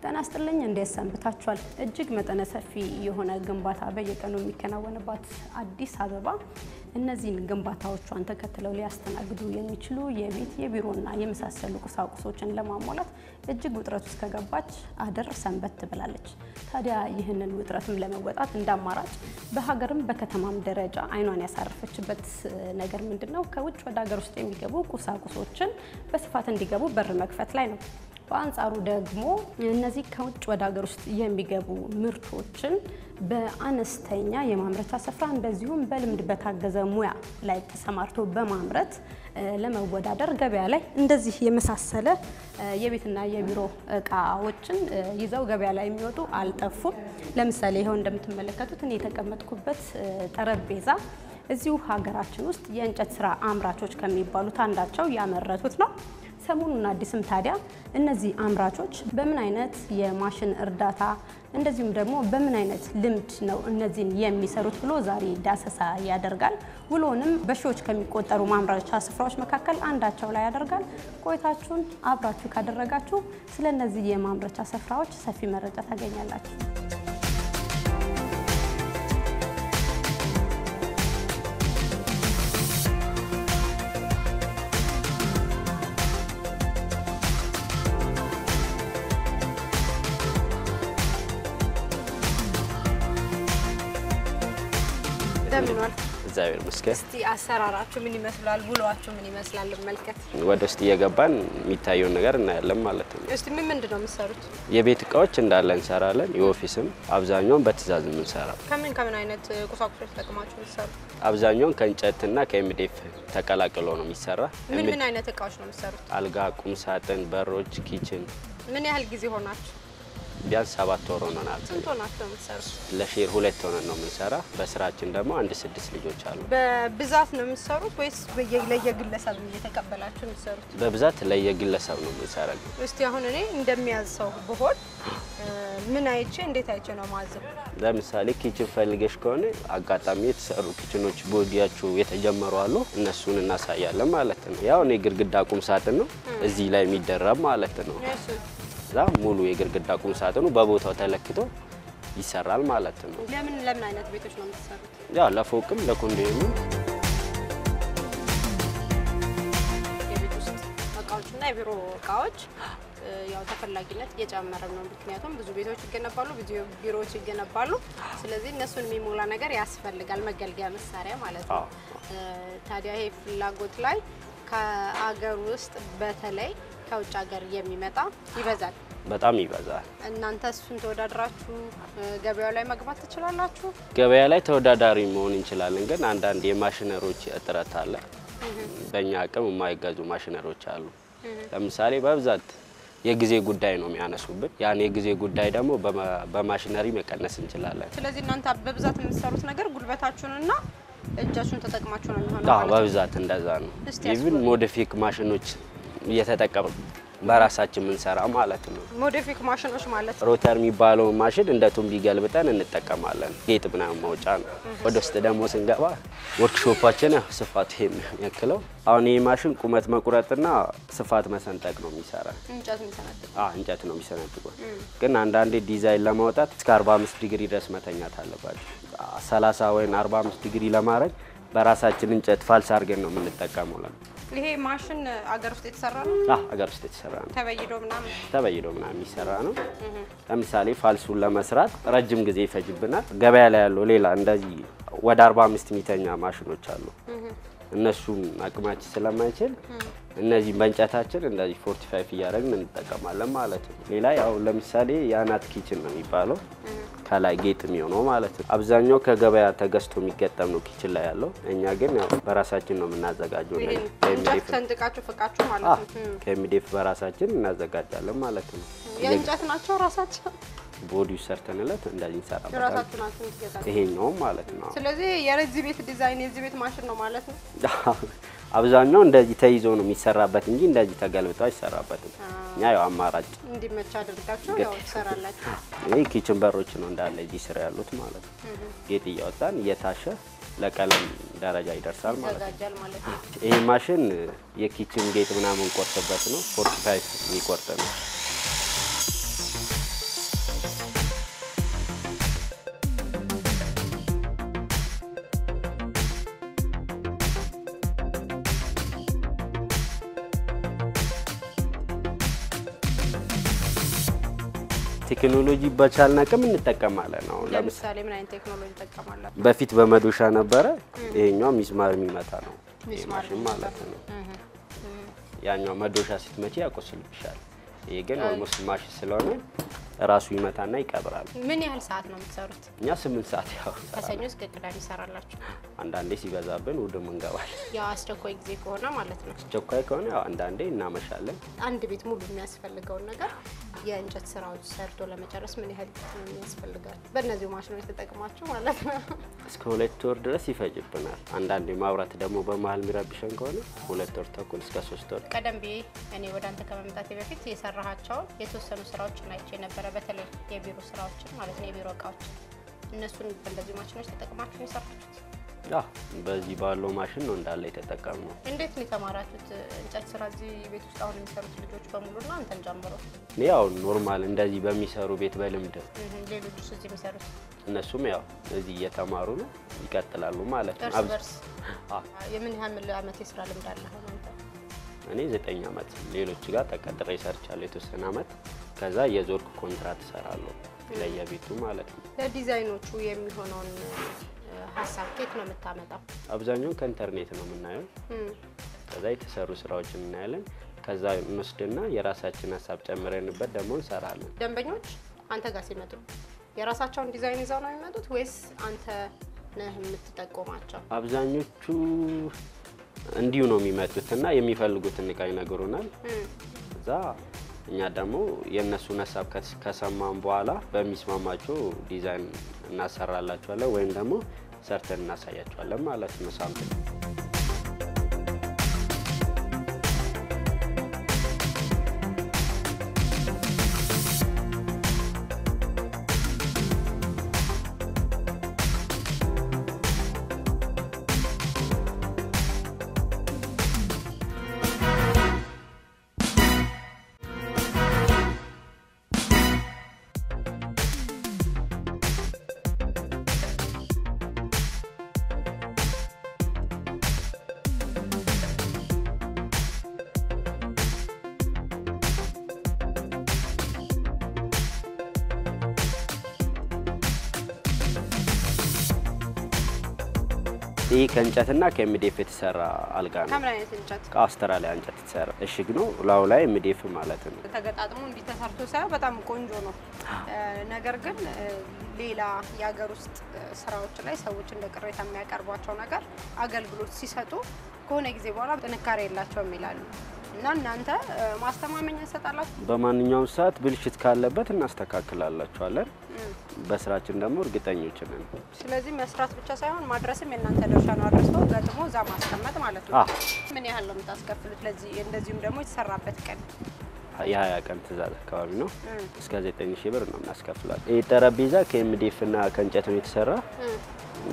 ጤና ይስጥልኝ እንዴት ሰንብታችኋል? እጅግ መጠነ ሰፊ የሆነ ግንባታ በየቀኑ የሚከናወንባት አዲስ አበባ እነዚህን ግንባታዎቿን ተከትለው ሊያስተናግዱ የሚችሉ የቤት የቢሮና የመሳሰሉ ቁሳቁሶችን ለማሟላት እጅግ ውጥረት ውስጥ ከገባች አደር ሰንበት ብላለች። ታዲያ ይህንን ውጥረትም ለመወጣት እንዳማራጭ በሀገርም በከተማም ደረጃ አይኗን ያሳረፈችበት ነገር ምንድነው? ከውጭ ወደ ሀገር ውስጥ የሚገቡ ቁሳቁሶችን በስፋት እንዲገቡ በር መክፈት ላይ ነው። በአንጻሩ ደግሞ እነዚህ ከውጭ ወደ ሀገር ውስጥ የሚገቡ ምርቶችን በአነስተኛ የማምረቻ ስፍራ እንደዚሁም በልምድ በታገዘ ሙያ ላይ ተሰማርቶ በማምረት ለመወዳደር ገበያ ላይ እንደዚህ የመሳሰለ የቤትና የቢሮ እቃዎችን ይዘው ገበያ ላይ የሚወጡ አልጠፉም። ለምሳሌ ይሄው እንደምትመለከቱት እኔ የተቀመጥኩበት ጠረጴዛ እዚሁ ሀገራችን ውስጥ የእንጨት ስራ አምራቾች ከሚባሉት አንዳቸው ያመረቱት ነው። ሰሞኑን አዲስም ታዲያ እነዚህ አምራቾች በምን አይነት የማሽን እርዳታ እንደዚሁም ደግሞ በምን አይነት ልምድ ነው እነዚህን የሚሰሩት ብሎ ዛሬ ዳሰሳ ያደርጋል። ውሎንም በሺዎች ከሚቆጠሩ ማምረቻ ስፍራዎች መካከል አንዳቸው ላይ ያደርጋል። ቆይታችሁን አብራችሁ ካደረጋችሁ ስለ እነዚህ የማምረቻ ስፍራዎች ሰፊ መረጃ ታገኛላችሁ። እግዚአብሔር ይመስገን። እስቲ አሰራራችሁ ምን ይመስላል? ውሏችሁ ምን ይመስላል? መልከት ወደ ውስጥ እየገባን የሚታየው ነገር እናያለን ማለት ነው። እስቲ ምንድነው የምትሰሩት? የቤት እቃዎች እንዳለ እንሰራለን። የኦፊስም አብዛኛውን በትዕዛዝ የምንሰራው። ከምን አይነት ቁሳቁሶች ተጠቅማችሁ የምትሰሩት? አብዛኛውን ከእንጨትና ከኤምዲኤፍ ተቀላቅሎ ነው የሚሰራ። ምን አይነት እቃዎች ነው የምትሰሩት? አልጋ፣ ቁም ሳጥን፣ በሮች፣ ኪችን። ምን ያህል ጊዜ ሆናችሁ? ቢያንስ 7 ወር ሆነናል። ስንት ሆናችሁ የምትሰሩት? ለሼር 2 ሆነን ነው የምንሰራ። በስራችን ደግሞ 6 ልጆች አሉ። በብዛት ነው የምትሰሩት ወይስ ለየግለሰብ እየተቀበላችሁ የምትሰሩት? በብዛት ለየግለሰብ ነው የምንሰራው። እስቲ አሁን እኔ እንደሚያዝ ሰው ብሆን ምን አይቼ እንዴት አይቼ ነው ማዘብ? ለምሳሌ ኪችን ፈልገሽ ከሆነ አጋጣሚ የተሰሩ ኪችኖች ቦዲያቸው የተጀመሩ አሉ። እነሱን እናሳያለን ማለት ነው። ያው እኔ ግድግዳ ቁም ሳጥን ነው እዚህ ላይ የሚደረብ ማለት ነው። ዛ ሙሉ የግድግዳ ቁም ሳጥኑ በቦታው ተለክቶ ይሰራል ማለት ነው። ለምን አይነት ቤቶች ነው የምትሰሩት? ያው ለፎቅም ለኮንዶሚኒየም የቤት ውስጥ እቃዎችና የቢሮ እቃዎች ያው ተፈላጊነት እየጨመረ ነው። ምክንያቱም ብዙ ቤቶች ይገነባሉ፣ ብዙ ቢሮዎች ይገነባሉ። ስለዚህ እነሱን የሚሞላ ነገር ያስፈልጋል፣ መገልገያ መሳሪያ ማለት ነው። ታዲያ ይሄ ፍላጎት ላይ ከአገር ውስጥ በተለይ ከውጭ ሀገር የሚመጣ ይበዛል፣ በጣም ይበዛል። እናንተ እሱን ተወዳድራችሁ ገበያው ላይ መግባት ትችላላችሁ? ገበያ ላይ ተወዳዳሪ መሆን እንችላለን፣ ግን አንዳንድ የማሽነሮች እጥረት አለ። በእኛ አቅም የማይገዙ ማሽነሮች አሉ። ለምሳሌ በብዛት የጊዜ ጉዳይ ነው የሚያነሱብን። ያን የጊዜ ጉዳይ ደግሞ በማሽነሪ መቀነስ እንችላለን። ስለዚህ እናንተ በብዛት የምትሰሩት ነገር ጉልበታችሁንና እጃችሁን ተጠቅማችሁ ነው የሚሆነው ማለት ነው? በብዛት እንደዛ ነው። ኢቭን ሞዲፊክ ማሽኖች እየተጠቀምን በራሳችን ምንሰራ ማለት ነው። ሞዲፊክ ማሽኖች ማለት ሮተር የሚባለው ማሽን እንደ ቱምቢ ገልብጠን እንጠቀማለን። ጌጥ ምናምን ማውጫ ነው። ወደ ውስጥ ደግሞ ስንገባ ወርክሾፓችን ስፋት የሚያክለው አሁን ይሄ ማሽን ቁመት መቁረጥና ስፋት መሰንጠቅ ነው የሚሰራ። እንጨት ነው የሚሰነጥቀው። ግን አንዳንዴ ዲዛይን ለማውጣት እስከ 45 ዲግሪ ድረስ መተኛት አለባችሁ። 30 ወይ 45 ዲግሪ ለማድረግ በራሳችን እንጨት ፋልስ አድርገን ነው የምንጠቀመው። ይሄ ማሽን አገር ውስጥ የተሰራ ነው? አገር ውስጥ የተሰራ ነው። ተበይዶ ምናምን የሚሰራ ነው። ለምሳሌ ፋልሱን ለመስራት ረጅም ጊዜ ይፈጅብናል። ገበያ ላይ ያለው ሌላ እንደዚህ ወደ 45 ሚተኛ ማሽኖች አሉ። እነሱም አቅማችን ስለማይችል እነዚህ በእንጨታችን እንደዚህ 45 እያደረግን እንጠቀማለን ማለት ነው። ሌላ ያው ለምሳሌ የአናት ኪችን ነው የሚባለው፣ ከላይ ጌጥ የሚሆነው ማለት ነው። አብዛኛው ከገበያ ተገዝቶ የሚገጠም ነው ኪችን ላይ ያለው። እኛ ግን ያው በራሳችን ነው የምናዘጋጀው። እንጨት ተንጥቃችሁ ፍቃችሁ ማለት ነው? ከኤምዲኤፍ በራሳችን እናዘጋጃለን ማለት ነው። የእንጨት ናቸው ራሳቸው? ቦዲው ሰርተንለት እንደዚህ እንሰራበታለን። ራሳችሁ ናችሁ የምትገዛው? ይሄኛው ማለት ነው። ስለዚህ የዚህ ቤት ዲዛይን የዚህ ቤት ማሽን ነው ማለት ነው? አብዛኛው እንደዚህ ተይዞ ነው የሚሰራበት እንጂ እንደዚህ ተገልብጦ አይሰራበትም። እኛ ያው አማራጭ እንዲመቻ አድርጋችሁ ያው ትሰራላችሁ። ይሄ ኪችን በሮች ነው እንዳለ እዚህ ስራ ያሉት ማለት ነው። ጌጥ እያወጣን እየታሸ ለቀለም ደረጃ ይደርሳል ማለት ነው። ይሄ ማሽን የኪችን ጌጥ ምናምን ቆርጥበት ነው። 45 የሚቆርጥ ነው። ቴክኖሎጂ በቻልን አቅም እንጠቀማለን ነው ለምሳሌ ምን አይነት ቴክኖሎጂ ተጠቀማላችሁ በፊት በመዶሻ ነበረ ይሄኛው ሚስማር የሚመታ ነው ማሽን ማለት ነው ያኛው መዶሻ ስትመጪ ያቆስልብሻል ይሄ ግን ኦልሞስት ማሽን ስለሆነ ራሱ ይመታና ይቀብራል ምን ያህል ሰዓት ነው የምትሰሩት እኛ 8 ሰዓት ያው ከሰኞ እስከ ቅዳሜ ይሰራላችሁ አንዳንዴ ሲበዛብን ወደ መንገባል ያው አስቸኳይ ጊዜ ከሆነ ማለት ነው አስቸኳይ ከሆነ ያው አንዳንዴ እናመሻለን አንድ ቤት ሙሉ የሚያስፈልገው ነገር የእንጨት ስራዎች ሰርቶ ለመጨረስ ምን ያህል የሚያስፈልጋል በእነዚህ ማሽኖች ተጠቅማችሁ ማለት ነው እስከ 2 ወር ድረስ ይፈጅብናል አንዳንዴ ማብራት ደግሞ በመሃል ሚረብሽን ከሆነ 2 ወር ተኩል እስከ 3 ወር ቀደም ብዬ እኔ ወደ አንተ ከመምጣቴ በፊት የሰራሃቸው የተወሰኑ ስራዎችን አይቼ ነበር በተለይ የቢሮ ስራዎችን ማለት ነው የቢሮ እቃዎች እነሱን በእንደዚህ ማሽኖች ተጠቅማችሁ የሰራችሁት ያ በዚህ ባለው ማሽን ነው እንዳለ የተጠቀምነው እንዴት ነው የተማራችሁት እንጨት ስራ እዚህ ቤት ውስጥ አሁን የሚሰሩት ልጆች በሙሉና አንተን ጨምሮ ያው ኖርማል እንደዚህ በሚሰሩ ቤት በልምድ ሌሎች እዚህ የሚሰሩት እነሱም ያው እዚህ እየተማሩ ነው ይቀጥላሉ ማለት ነው አብርስ የምን ያህል አመት የስራ ልምድ አለህ አንተ እኔ 9 አመት ሌሎች ጋር ተቀጥሬ ሰርቻለሁ የተወሰነ አመት ከዛ የዞርኩ ኮንትራክት ሰራለሁ ለየቤቱ ማለት ነው ለዲዛይኖቹ የሚሆነውን ሐሳብ ከየት ነው የምታመጣው አብዛኛው ከኢንተርኔት ነው የምናየው ከዛ የተሰሩ ስራዎችን እናያለን ከዛ እንወስድና የራሳችን ሐሳብ ጨምረንበት ደግሞ እንሰራለን ደንበኞች አንተ ጋር ሲመጡ የራሳቸውን ዲዛይን ይዘው ነው የሚመጡት ወይስ አንተ ነህ የምትጠቆማቸው አብዛኞቹ እንዲሁ ነው የሚመጡትና የሚፈልጉትን እቃ ይነግሩናል ከዛ እኛ ደግሞ የነሱን ሐሳብ ከሰማን በኋላ በሚስማማቸው ዲዛይን እናሰራላቸዋለን ወይም ደግሞ ሰርተን እናሳያቸዋለን ማለት ነው ሳምፕል ይሄ ከእንጨትና ከኤምዲኤፍ የተሰራ አልጋ ነው ከምን አይነት እንጨት ከአውስትራሊያ እንጨት የተሰራ እሽግ ነው ላው ላይ ኤምዲኤፍ ማለት ነው ተገጣጥሞ እንዲ ተሰርቶ ሳይሆን በጣም ቆንጆ ነው ነገር ግን ሌላ ያገር ውስጥ ስራዎች ላይ ሰዎች እንደ ቅሬታ የሚያቀርቧቸው ነገር አገልግሎት ሲሰጡ ከሆነ ጊዜ በኋላ ጥንካሬ የላቸውም ይላሉ እና እናንተ ማስተማመኛ ሰጣላችሁ በማንኛውም ሰዓት ብልሽት ካለበት እናስተካክላላችኋለን በስራችን ደግሞ እርግጠኞች ነን ስለዚህ መስራት ብቻ ሳይሆን ማድረስም የእናንተ ድርሻ ነው አድርሶ ገጥሞ ዛ ማስቀመጥ ማለት ነው ምን ያህል ነው የምታስከፍሉት ለዚህ እንደዚህም ደግሞ የተሰራበት ቀን የ20 ቀን ትእዛዝ አካባቢ ነው እስከ 9000 ብር ነው እናስከፍላለን ይሄ ጠረጴዛ ከኤምዲኤፍ እና ከእንጨት ነው የተሰራ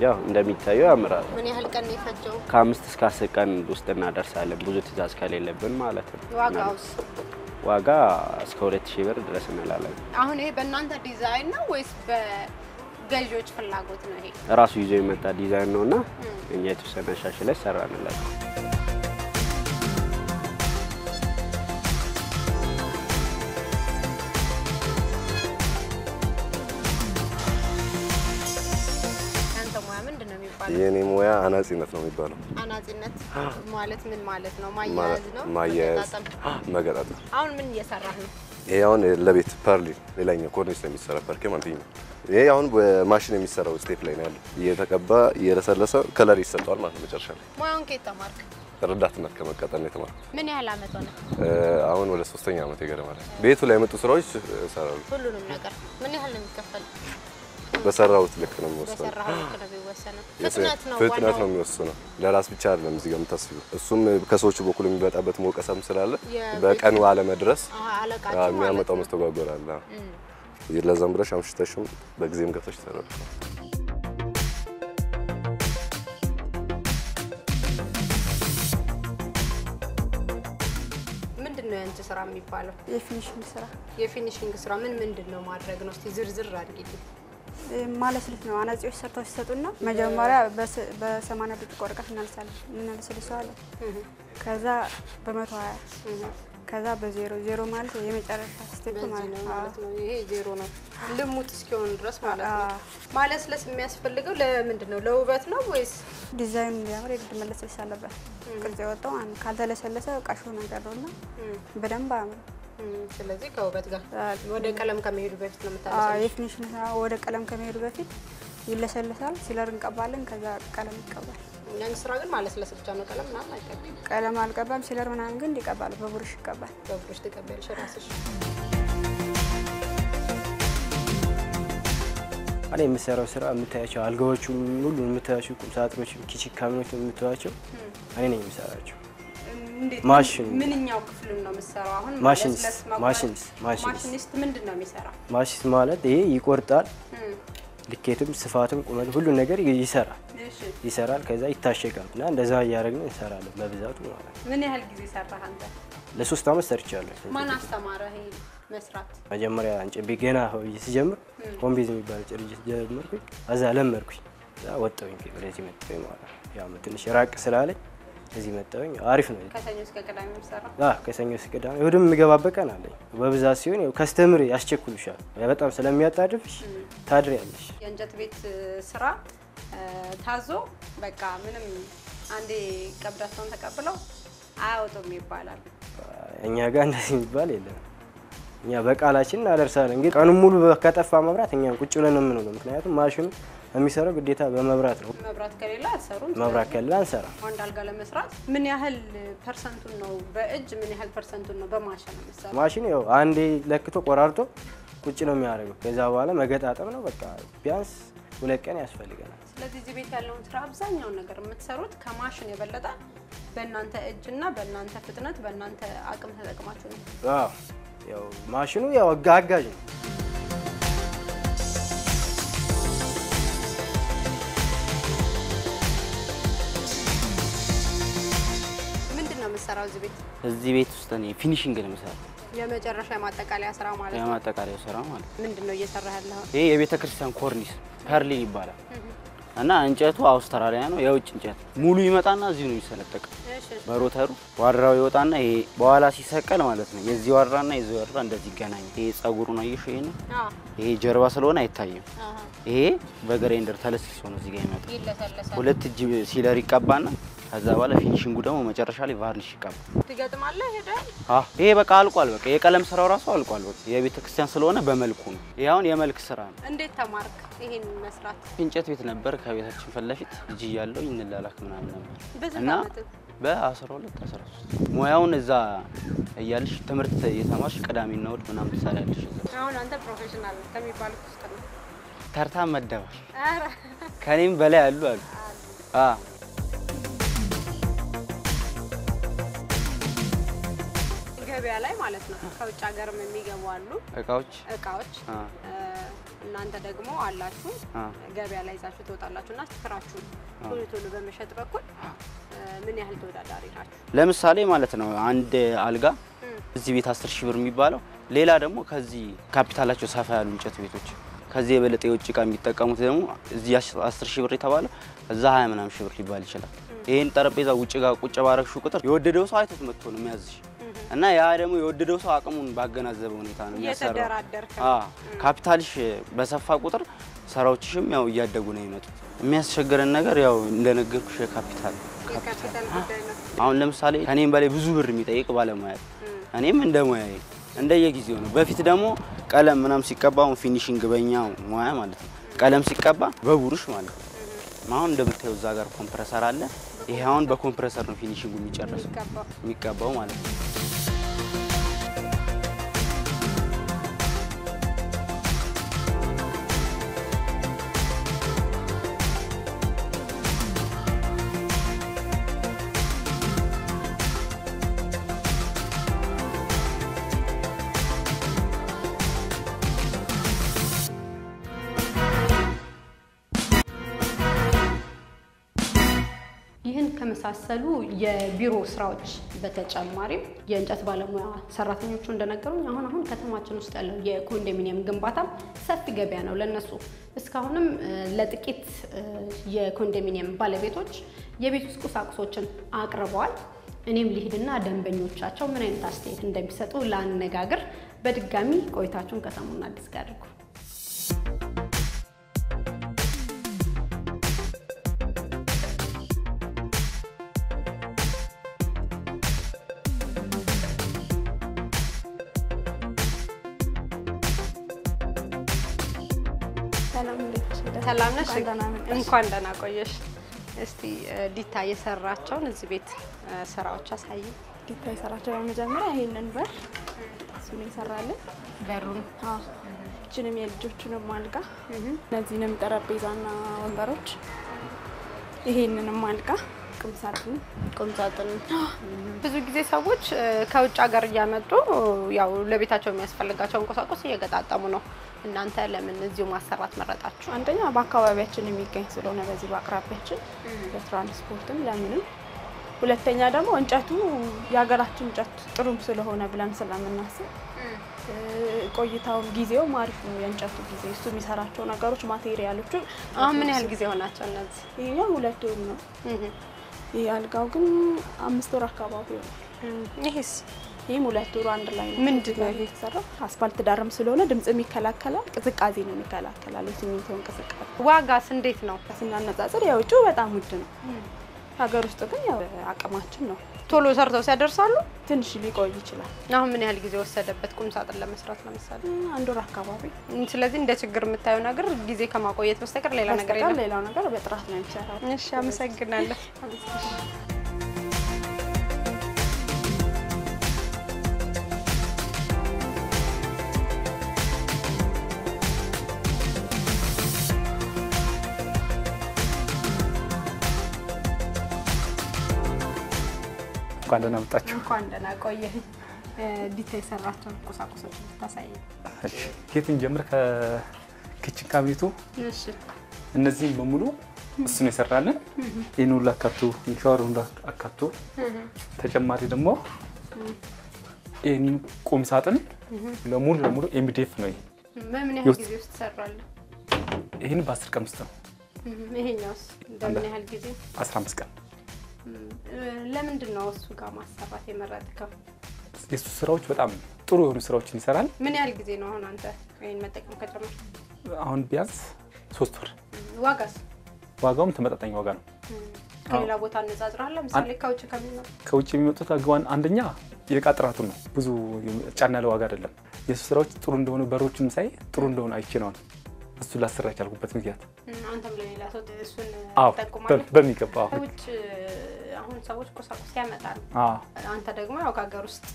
ያው እንደሚታየው ያምራል ምን ያህል ቀን ይፈጀው ከ5 እስከ 10 ቀን ውስጥ እናደርሳለን ብዙ ትእዛዝ ከሌለብን ማለት ነው ዋጋውስ ዋጋ እስከ 2000 ብር ድረስ እንላለን አሁን ይሄ በእናንተ ዲዛይን ነው ወይስ በገዢዎች ፍላጎት ነው ይሄ ራሱ ይዞ የመጣ ዲዛይን ነውና እኛ የተወሰነ ሻሽለ ሰራንላችሁ የኔ ሙያ አናጺነት ነው የሚባለው አናጺነት ማለት ምን ማለት ነው ማያያዝ ነው መገጣጠም አሁን ምን እየሰራህ ነው ይሄ አሁን ለቤት ፐርሊ ሌላኛው ኮርኒስ የሚሰራ ፐርኬ ማለት ነው ይሄ አሁን በማሽን የሚሰራው ስቴፕ ላይ ነው ያለው እየተቀባ እየለሰለሰ ከለር ይሰጣል ማለት ነው መጨረሻ ላይ ሙያውን ከየት ተማርክ ረዳትነት ከመቀጠል ነው የተማርኩት ምን ያህል አመት ሆነ አሁን ወደ 3ኛ አመት ይገርማል ማለት ቤቱ ላይ የመጡ ስራዎች ሰራሉ ሁሉንም ነገር ምን ያህል ነው የሚከፈል በሰራውት ልክ ነው የሚወሰነው በሰራው ልክ ነው የሚወሰነው ፍጥነት ነው የሚወሰነው ለራስ ብቻ አይደለም እዚህ ጋር የምታስቢው እሱም ከሰዎቹ በኩል የሚበጣበት ሞቀሳም ስላለ በቀኑ አለ መድረስ የሚያመጣው መስተጓጎል አለ ለዛም ብለሽ አምሽተሽም በጊዜም ገብተሽ ተሰራው ምንድነው ያንቺ ስራ የሚባለው የፊኒሺንግ ስራ ምንድነው ማድረግ ነው እስቲ ዝርዝር አድርጊልኝ ማለት ነው አናጺዎች ሰርተው ሲሰጡና መጀመሪያ በ80 ብር ቆርቀት እናልሳለን እናልስልሳለን ከዛ በ120 ከዛ በዜሮ ዜሮ ማለት የመጨረሻ ስቴፕ ማለት ነው። ይሄ ዜሮ ነው ልሙጥ እስኪሆን ድረስ ማለት ነው። ማለስለስ የሚያስፈልገው ለምንድን ነው? ለውበት ነው ወይስ ዲዛይኑ እንዲያምር የግድ መለስለስ አለበት? ቅርጽ ያወጣው ካልተለሰለሰ ቃሾ ነገር ነውና በደንብ አያምርም። ስለዚህ ከውበት ጋር ወደ ቀለም ከመሄዱ በፊት ነው የምታለሰው? የፊኒሽንግ ወደ ቀለም ከመሄዱ በፊት ይለሰለሳል። ሲለር እንቀባለን፣ ከዛ ቀለም ይቀባል። ያን ስራ ግን ማለስለስ ብቻ ነው። ቀለም ምናምን አይቀባም። ቀለም አልቀባም። ሲለር ምናምን ግን ይቀባል። በቡርሽ ይቀባል። በቡርሽ ትቀበልሽ ራስሽ? እኔ የምሰራው ስራ የምታያቸው አልጋዎቹ ሁሉ የምታያቸው ቁም ሳጥኖች፣ ኪችን ካቢኔት የምታያቸው እኔ ነኝ የምሰራቸው። ማሽን ምንኛው ክፍሉን ነው የምሰራው? አሁን ማሽኒስት ምንድን ነው የሚሰራው? ማሽን ማለት ይሄ ይቆርጣል፣ ልኬትም ስፋትም ቁመት ሁሉ ነገር ይሰራል። ከዛ ይታሸጋል እና እንደዛ እያደረግን እንሰራለን በብዛቱ ማለት ነው። ምን ያህል ጊዜ ሰራህ አንተ? ለ3 አመት ሰርቻለሁ። ማን አስተማረህ ይሄ መስራት? መጀመሪያ አንጨቤ ገና ሲጀምር ኮምቢዝ የሚባል ድርጅት ጀመርኩኝ። እዛ ለመርኩኝ። እዛ ወጣሁኝ ወደዚህ መጣሁኝ ማለት ነው። ያው ትንሽ ራቅ ስላለኝ እዚህ መጣሁኝ። አሪፍ ነው። ከሰኞ እስከ ቅዳሜ የምሰራው? ከሰኞ እስከ ቅዳሜ እሑድም የምገባበት ቀን አለኝ። በብዛት ሲሆን ያው ከስተምር ያስቸኩልሻል። በጣም ስለሚያጣድፍሽ ታድሪያለሽ። የእንጨት ቤት ስራ ታዞ በቃ ምንም አንዴ ቀብዳቸውን ተቀብለው አያወጡም ይባላል። እኛ ጋር እንደዚህ የሚባል የለም። እኛ በቃላችን እናደርሳለን። ግን ቀኑን ሙሉ ከጠፋ መብራት እኛ ቁጭ ብለን የምንውለው፣ ምክንያቱም ማሽኑ የሚሰራው ግዴታ በመብራት ነው። መብራት ከሌለ አትሰሩም? መብራት ከሌለ አንሰራ። አንድ አልጋ ለመስራት ምን ያህል ፐርሰንቱን ነው በእጅ ምን ያህል ፐርሰንቱን ነው በማሽን መስራት? ማሽኑ ያው አንዴ ለክቶ ቆራርጦ ቁጭ ነው የሚያደርገው። ከዛ በኋላ መገጣጠም ነው በቃ። ቢያንስ 2 ቀን ያስፈልገናል። ስለዚህ እዚህ ቤት ያለውን ስራ አብዛኛውን ነገር የምትሰሩት ከማሽን የበለጠ በእናንተ እጅና በእናንተ ፍጥነት በእናንተ አቅም ተጠቅማችሁ ነው? አዎ ያው ማሽኑ ያው አጋዥ ነው። ምንድን ነው የምትሰራው እዚህ ቤት? እዚህ ቤት ውስጥ እኔ ፊኒሺንግ ነው የምሰራው። የመጨረሻ የማጠቃለያ ስራ ማለት ነው? የማጠቃለያ ስራ ማለት ነው። ምንድን ነው እየሰራ ያለው? ይሄ የቤተ ክርስቲያን ኮርኒስ ፐርሊን ይባላል እና እንጨቱ አውስትራሊያ ነው፣ የውጭ እንጨት ሙሉ ይመጣና እዚህ ነው የሚሰነጠቀው። በሮተሩ ዋራው ይወጣና ይሄ በኋላ ሲሰቀል ማለት ነው የዚህ ዋራና የዚህ ዋራ እንደዚህ ይገናኛል። ይሄ ጸጉሩ ነው ይሄ ነው። ይሄ ጀርባ ስለሆነ አይታይም። ይሄ በግራይንደር ተለስልሶ ነው እዚህ ጋር ይመጣ። ይለሰለሳል። 2 እጅ ሲለር ይቀባና ከዛ በኋላ ፊኒሺንጉ ደግሞ መጨረሻ ላይ ቫርኒሽ ይቀባ። ትገጥማለህ ሄደህ? ይሄ በቃ አልቋል። በቃ የቀለም ስራው ራሱ አልቋል። በቃ የቤተ ክርስቲያን ስለሆነ በመልኩ ነው። ይሄ አሁን የመልክ ስራ ነው። እንዴት ተማርክ ይሄን መስራት? እንጨት ቤት ነበር ከቤታችን ፊት ለፊት ልጅ እያለሁ እንላላክ ምናምን ነበር እና በ12 13 ሙያውን እዛ እያልሽ ትምህርት የተማርሽ ቅዳሜና እሑድ ምናምን ትሰሪያለሽ። አሁን አንተ ፕሮፌሽናል ከሚባሉት ውስጥ ነው? ተርታ መደባል። ከኔም በላይ አሉ። ገበያ ላይ ማለት ነው ከውጭ ሀገርም የሚገቡ አሉ እቃዎች። እናንተ ደግሞ አላችሁ ገበያ ላይ ይዛችሁ ትወጣላችሁና ስራችሁ ቶሎ በመሸጥ በኩል ምን ያህል ተወዳዳሪ ናችሁ? ለምሳሌ ማለት ነው አንድ አልጋ እዚህ ቤት 10 ሺህ ብር የሚባለው፣ ሌላ ደግሞ ከዚህ ካፒታላቸው ሰፋ ያሉ እንጨት ቤቶች ከዚህ የበለጠ የውጭ እቃ የሚጠቀሙት ደግሞ እዚህ 10 ሺህ ብር የተባለው እዛ 20 ምናምን ሺህ ብር ሊባል ይችላል። ይሄን ጠረጴዛ ውጭ ጋር ቁጭ ባረግሽው ቁጥር የወደደው ሰው አይቶት መጥቶ ነው የሚያዝሽ እና ያ ደግሞ የወደደው ሰው አቅሙን ባገናዘበ ሁኔታ ነው የሚያሰራው። ካፒታልሽ በሰፋ ቁጥር ስራዎችሽም ያው እያደጉ ነው የሚመጡት። የሚያስቸግረን ነገር ያው እንደነገርኩሽ የካፒታል ጉዳይ ነው። አሁን ለምሳሌ ከኔም በላይ ብዙ ብር የሚጠይቅ ባለሙያ እኔም እንደ ሙያዬ እንደየጊዜው ነው። በፊት ደግሞ ቀለም ምናምን ሲቀባው ፊኒሺንግ በእኛው ሙያ ማለት ነው ቀለም ሲቀባ በቡሩሽ ማለት ነው። አሁን እንደምታየው እዛ ጋር ኮምፕረሰር አለ። ይሄ አሁን በኮምፕረሰር ነው ፊኒሺንጉ የሚቀባው ማለት ነው። ይህን ከመሳሰሉ የቢሮ ስራዎች በተጨማሪም የእንጨት ባለሙያ ሰራተኞቹ እንደነገሩኝ አሁን ከተማችን ውስጥ ያለው የኮንዶሚኒየም ግንባታ ሰፊ ገበያ ነው ለነሱ። እስካሁንም ለጥቂት የኮንዶሚኒየም ባለቤቶች የቤት ውስጥ ቁሳቁሶችን አቅርበዋል። እኔም ልሂድና ደንበኞቻቸው ምን አይነት አስተያየት እንደሚሰጡ ላነጋግር። በድጋሚ ቆይታችሁን ከሰሙና አዲስ ጋር አድርጉ። ሰላም ነሽ? እንኳን ደህና ቆየሽ። እስቲ ዲታ የሰራቸውን እዚህ ቤት ስራዎች አሳይ። ዲታ የሰራቸው በመጀመሪያ ይሄንን በር እሱን ይሰራልን በሩን እቺንም የልጆቹንም አልጋ እነዚህንም ጠረጴዛና ወንበሮች ይሄንንም አልጋ ቁምሳጥን ብዙ ጊዜ ሰዎች ከውጭ ሀገር እያመጡ ያው ለቤታቸው የሚያስፈልጋቸውን ቁሳቁስ እየገጣጠሙ ነው። እናንተ ለምን እዚሁ ማሰራት መረጣችሁ? አንደኛ በአካባቢያችን የሚገኝ ስለሆነ በዚህ በአቅራቢያችን ለትራንስፖርትም ለምንም፣ ሁለተኛ ደግሞ እንጨቱ የሀገራችን እንጨት ጥሩም ስለሆነ ብለን ስለምናስብ ቆይታውም ጊዜው ማሪፍ ነው። የእንጨቱ ጊዜ እሱ የሚሰራቸው ነገሮች ማቴሪያሎቹ አሁን ምን ያህል ጊዜ ሆናቸው እነዚህ? ይሄኛው 2 ወር ነው። ይሄ አልጋው ግን 5 ወር አካባቢ ነው። ይሄስ? ይሄም 2 ወር አንድ ላይ ነው። ምንድነው ይሄ የተሰራው? አስፋልት ዳርም ስለሆነ ድምጽም ይከላከላል፣ ቅዝቃዜ ነው ይከላከላል። የሲሚንቶ ቅዝቃዜ። ዋጋስ እንዴት ነው? ስናነጻጽር የውጭው በጣም ውድ ነው። ሀገር ውስጥ ግን ያው አቅማችን ነው። ቶሎ ሰርተው ሲያደርሳሉ? ትንሽ ሊቆይ ይችላል። አሁን ምን ያህል ጊዜ ወሰደበት ቁምሳጥን ለመስራት ለምሳሌ? 1 ወር አካባቢ። ስለዚህ እንደ ችግር የምታየው ነገር ጊዜ ከማቆየት በስተቀር ሌላ ነገር የለም። ሌላው ነገር በጥራት ነው የሚሰራው። እሺ፣ አመሰግናለሁ። እንኳን ደህና መጣችሁ። እንኳን ደህና ቆየህ። ዲታ የሰራቸው ቁሳቁሶች ታሳይ። እሺ፣ ከየትን ጀምር? ከኪችን ካቢኔቱ። እሺ፣ እነዚህ በሙሉ እሱ ነው የሰራልን። ይሄን ሁሉ አካቶ የሻወር ሁሉ አካቶ ተጨማሪ ደግሞ ይሄን ቁም ሳጥን ለሙሉ ኤምዲኤፍ ነው። ይሄ በምን ያህል ጊዜ ውስጥ ሰራለ? ይሄን በ10 ቀን ውስጥ ነው። ይሄኛውስ በምን ያህል ጊዜ? 15 ቀን። ለምንድን ነው እሱ ጋር ማሰራት የመረጥከው? የሱ ስራዎች በጣም ጥሩ የሆኑ ስራዎችን ይሰራል። ምን ያህል ጊዜ ነው አሁን አንተ ይሄን መጠቀም ከጀመርክ? አሁን ቢያንስ 3 ወር። ዋጋስ? ዋጋውም ተመጣጣኝ ዋጋ ነው። ከሌላ ቦታ አነጻጽራለሁ? ለምሳሌ ከውጭ የሚመጡት አግዋን አንደኛ የዕቃ ጥራቱ ነው። ብዙ ጫና ያለ ዋጋ አይደለም። የሱ ስራዎች ጥሩ እንደሆነ በሮችም ሳይ ጥሩ እንደሆነ አይቼ ነው እሱ ላሰራ የቻልኩበት ምክንያት። አንተም ለሌላ ሰው እሱን ተጠቅማለህ? በሚገባ ውጭ አሁን ሰዎች ቁሳቁስ ያመጣሉ። አንተ ደግሞ ያው ከሀገር ውስጥ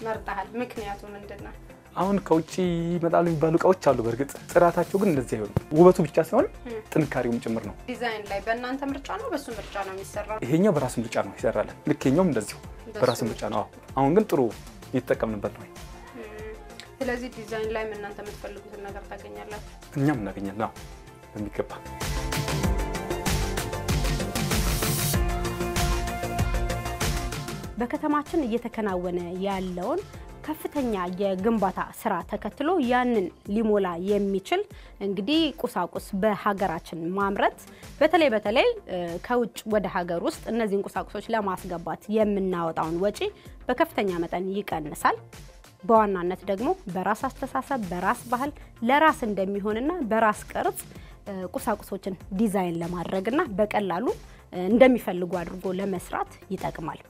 መርጠሃል። ምክንያቱ ምንድነው? አሁን ከውጭ ይመጣሉ የሚባሉ እቃዎች አሉ። በርግጥ ጥራታቸው ግን እንደዚህ አይሆንም። ውበቱ ብቻ ሳይሆን ጥንካሬውም ጭምር ነው። ዲዛይን ላይ በእናንተ ምርጫ ነው በሱ ምርጫ ነው የሚሰራው? ይሄኛው በራሱ ምርጫ ነው ይሰራልን። ልክ ይሄኛውም እንደዚሁ በራሱ ምርጫ ነው። አሁን ግን ጥሩ እየተጠቀምንበት ነው። ስለዚህ ዲዛይን ላይ እናንተ የምትፈልጉትን ነገር ታገኛላችሁ? እኛም እናገኛለን በሚገባ። በከተማችን እየተከናወነ ያለውን ከፍተኛ የግንባታ ስራ ተከትሎ ያንን ሊሞላ የሚችል እንግዲህ ቁሳቁስ በሀገራችን ማምረት በተለይ ከውጭ ወደ ሀገር ውስጥ እነዚህን ቁሳቁሶች ለማስገባት የምናወጣውን ወጪ በከፍተኛ መጠን ይቀንሳል። በዋናነት ደግሞ በራስ አስተሳሰብ፣ በራስ ባህል ለራስ እንደሚሆንና በራስ ቅርጽ ቁሳቁሶችን ዲዛይን ለማድረግና በቀላሉ እንደሚፈልጉ አድርጎ ለመስራት ይጠቅማል።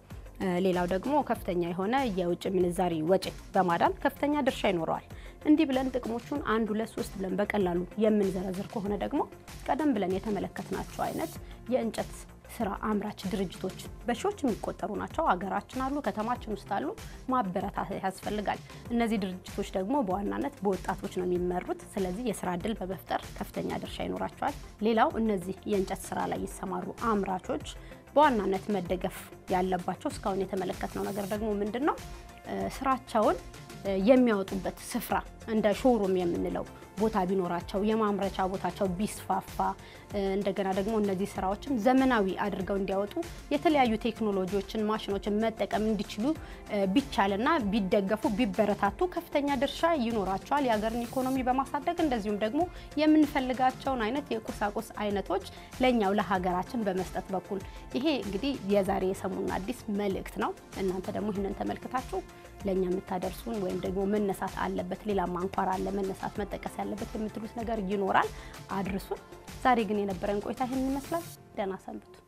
ሌላው ደግሞ ከፍተኛ የሆነ የውጭ ምንዛሪ ወጪ በማዳን ከፍተኛ ድርሻ ይኖረዋል። እንዲህ ብለን ጥቅሞቹን 1 2 3 ብለን በቀላሉ የምንዘረዝር ከሆነ ደግሞ ቀደም ብለን የተመለከትናቸው አይነት የእንጨት ስራ አምራች ድርጅቶች በሺዎች የሚቆጠሩ ናቸው። ሀገራችን አሉ፣ ከተማችን ውስጥ አሉ። ማበረታታት ያስፈልጋል። እነዚህ ድርጅቶች ደግሞ በዋናነት በወጣቶች ነው የሚመሩት። ስለዚህ የስራ እድል በመፍጠር ከፍተኛ ድርሻ ይኖራቸዋል። ሌላው እነዚህ የእንጨት ስራ ላይ ይሰማሩ አምራቾች በዋናነት መደገፍ ያለባቸው እስካሁን የተመለከትነው ነገር ደግሞ ምንድነው? ስራቸውን የሚያወጡበት ስፍራ እንደ ሾሩም የምንለው ቦታ ቢኖራቸው የማምረቻ ቦታቸው ቢስፋፋ እንደገና ደግሞ እነዚህ ስራዎችን ዘመናዊ አድርገው እንዲያወጡ የተለያዩ ቴክኖሎጂዎችን ማሽኖችን መጠቀም እንዲችሉ ቢቻልና ቢደገፉ ቢበረታቱ ከፍተኛ ድርሻ ይኖራቸዋል የሀገርን ኢኮኖሚ በማሳደግ እንደዚሁም ደግሞ የምንፈልጋቸውን አይነት የቁሳቁስ አይነቶች ለኛው ለሀገራችን በመስጠት በኩል ይሄ እንግዲህ የዛሬ የሰሙን አዲስ መልእክት ነው እናንተ ደግሞ ይሄንን ተመልክታችሁ ለኛ የምታደርሱን ወይም ደግሞ መነሳት አለበት ሌላ ማንኳር አለ መነሳት መጠቀስ ያለበት የምትሉት ነገር ይኖራል አድርሱን ዛሬ ግን የነበረን ቆይታ ይሄን ይመስላል ደህና ሰንብቱ